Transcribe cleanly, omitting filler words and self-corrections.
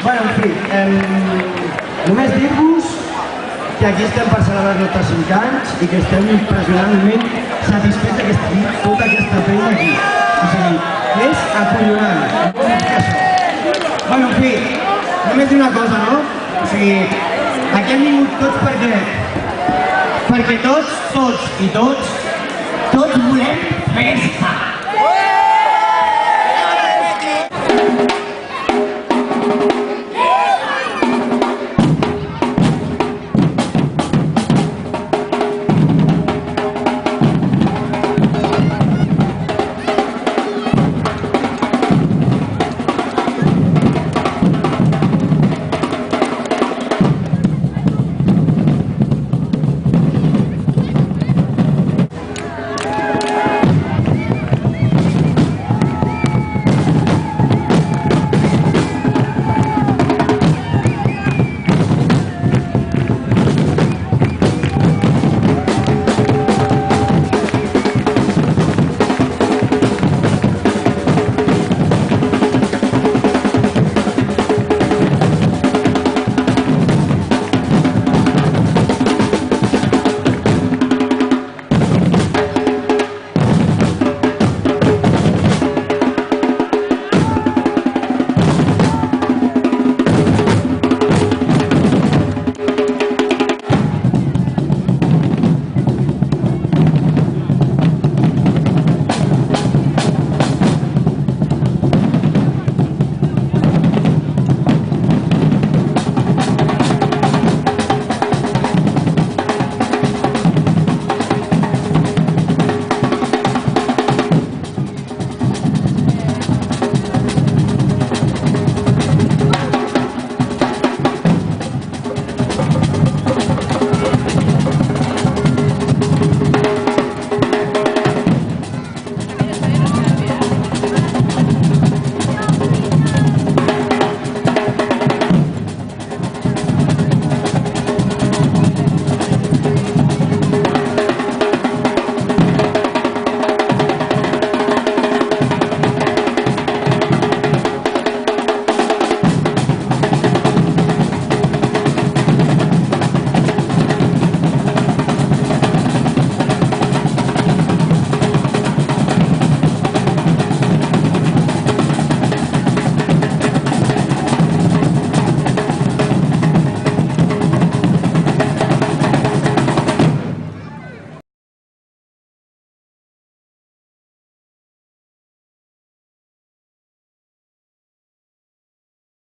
Bueno, en fi, només dir-vos que aquí estem per celebrar els nostres 5 anys i que estem impressionantment satisfets que estigui tota aquesta feina aquí. O sigui, és acollonant. Bueno, en fi, només dir una cosa, no? O sigui, aquí hem vingut tots perquè tots volem festa!